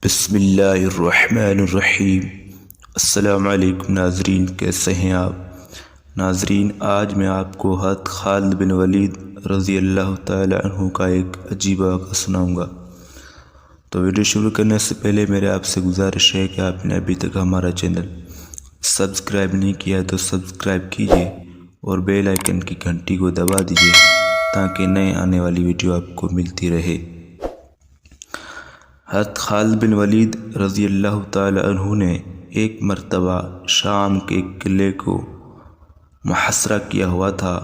بسم اللہ الرحمن الرحیم۔ السلام علیکم ناظرین، کیسے ہیں آپ؟ ناظرین، آج میں آپ کو حضرت خالد بن ولید رضی اللہ تعالی عنہ کا ایک عجیب واقعہ سناؤں گا۔ تو ویڈیو شروع کرنے سے پہلے میرے آپ سے گزارش ہے کہ آپ نے ابھی تک ہمارا چینل سبسکرائب نہیں کیا تو سبسکرائب کیجیے اور بیل آئیکن کی گھنٹی کو دبا دیجیے تاکہ نئے آنے والی ویڈیو آپ کو ملتی رہے۔ حضرت خالد بن ولید رضی اللہ تعالی عنہ نے ایک مرتبہ شام کے قلعے کو محاصرہ کیا ہوا تھا۔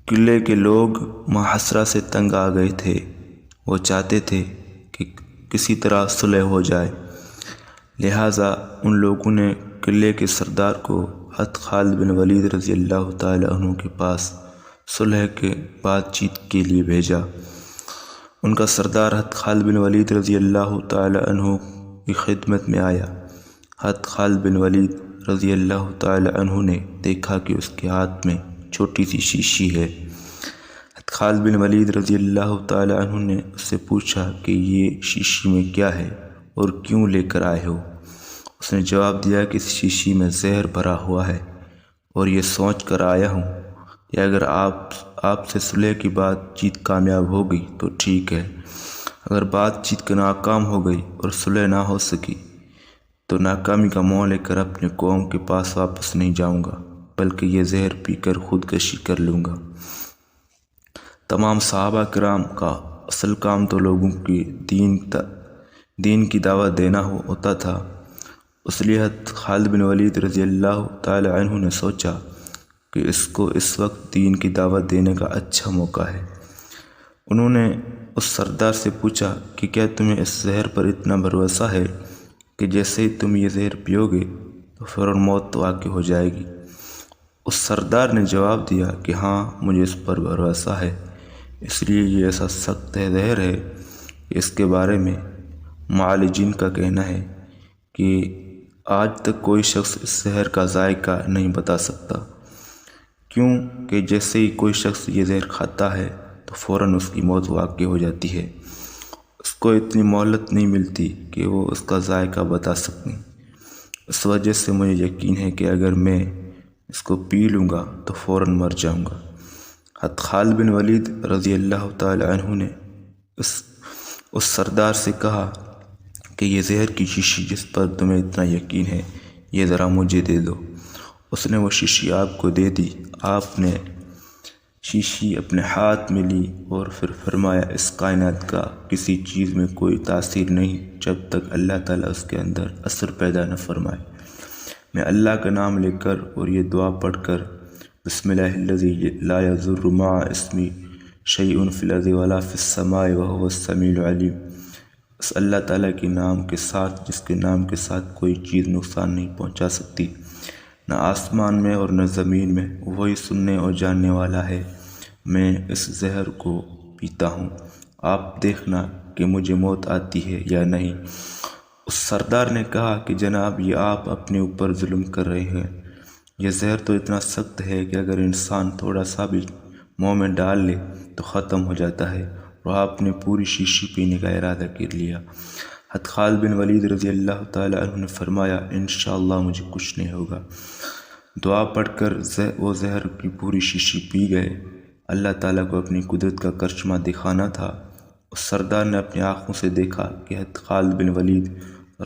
قلعے کے لوگ محاصرہ سے تنگ آ گئے تھے۔ وہ چاہتے تھے کہ کسی طرح صلح ہو جائے، لہٰذا ان لوگوں نے قلعے کے سردار کو حضرت خالد بن ولید رضی اللہ تعالی عنہ کے پاس صلح کے بات چیت کے لیے بھیجا۔ ان کا سردار حضرت خالد بن ولید رضی اللہ تعالی عنہ کی خدمت میں آیا۔ حضرت خالد بن ولید رضی اللہ تعالی عنہ نے دیکھا کہ اس کے ہاتھ میں چھوٹی سی شیشی ہے۔ حضرت خالد بن ولید رضی اللہ تعالی عنہ نے اس سے پوچھا کہ یہ شیشی میں کیا ہے اور کیوں لے کر آئے ہو؟ اس نے جواب دیا کہ اس شیشی میں زہر بھرا ہوا ہے اور یہ سوچ کر آیا ہوں کہ اگر آپ سے صلح کی بات چیت کامیاب ہو گئی تو ٹھیک ہے، اگر بات چیت ناکام ہو گئی اور صلح نہ ہو سکی تو ناکامی کا منہ لے کر اپنے قوم کے پاس واپس نہیں جاؤں گا بلکہ یہ زہر پی کر خودکشی کر لوں گا۔ تمام صحابہ کرام کا اصل کام تو لوگوں کی دین کی دعوت دینا ہوتا تھا، اس لیے حضرت خالد بن ولید رضی اللہ تعالی عنہ نے سوچا کہ اس کو اس وقت دین کی دعوت دینے کا اچھا موقع ہے۔ انہوں نے اس سردار سے پوچھا کہ کیا تمہیں اس زہر پر اتنا بھروسہ ہے کہ جیسے ہی تم یہ زہر پیو گے تو فوراً موت واقع ہو جائے گی؟ اس سردار نے جواب دیا کہ ہاں، مجھے اس پر بھروسہ ہے، اس لیے یہ ایسا سخت زہر ہے کہ اس کے بارے میں معالجین کا کہنا ہے کہ آج تک کوئی شخص اس زہر کا ذائقہ نہیں بتا سکتا، کیوں کہ جیسے ہی کوئی شخص یہ زہر کھاتا ہے تو فوراً اس کی موت واقع ہو جاتی ہے، اس کو اتنی مہلت نہیں ملتی کہ وہ اس کا ذائقہ بتا سکیں۔ اس وجہ سے مجھے یقین ہے کہ اگر میں اس کو پی لوں گا تو فوراً مر جاؤں گا۔ حضرت خالد بن ولید رضی اللہ تعالی عنہ نے اس سردار سے کہا کہ یہ زہر کی شیشی جس پر تمہیں اتنا یقین ہے یہ ذرا مجھے دے دو۔ اس نے وہ شیشی آپ کو دے دی۔ آپ نے شیشی اپنے ہاتھ میں لی اور پھر فرمایا، اس کائنات کا کسی چیز میں کوئی تاثیر نہیں جب تک اللہ تعالیٰ اس کے اندر اثر پیدا نہ فرمائے۔ میں اللہ کا نام لے کر اور یہ دعا پڑھ کر، بسم اللہ الذی لا یضر مع اسمہ شیء فی الارض ولا فی السماء وہو السمیع العلیم، اس اللہ تعالیٰ کے نام کے ساتھ جس کے نام کے ساتھ کوئی چیز نقصان نہیں پہنچا سکتی، نہ آسمان میں اور نہ زمین میں، وہی سننے اور جاننے والا ہے۔ میں اس زہر کو پیتا ہوں، آپ دیکھنا کہ مجھے موت آتی ہے یا نہیں۔ اس سردار نے کہا کہ جناب، یہ آپ اپنے اوپر ظلم کر رہے ہیں، یہ زہر تو اتنا سخت ہے کہ اگر انسان تھوڑا سا بھی منہ میں ڈال لے تو ختم ہو جاتا ہے، اور آپ نے پوری شیشی پینے کا ارادہ کر لیا۔ حضرت خالد بن ولید رضی اللہ تعالی عنہ نے فرمایا، انشاءاللہ مجھے کچھ نہیں ہوگا۔ دعا پڑھ کر وہ زہر کی پوری شیشی پی گئے۔ اللہ تعالیٰ کو اپنی قدرت کا کرشمہ دکھانا تھا۔ اس سردار نے اپنی آنکھوں سے دیکھا کہ حضرت خالد بن ولید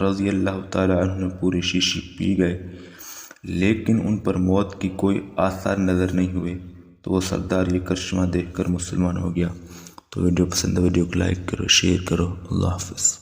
رضی اللہ تعالی عنہ نے پوری شیشی پی گئے، لیکن ان پر موت کی کوئی آثار نظر نہیں ہوئے۔ تو وہ سردار یہ کرشمہ دیکھ کر مسلمان ہو گیا۔ تو ویڈیو پسند ہے، ویڈیو کو لائک کرو، شیئر کرو۔ اللہ حافظ۔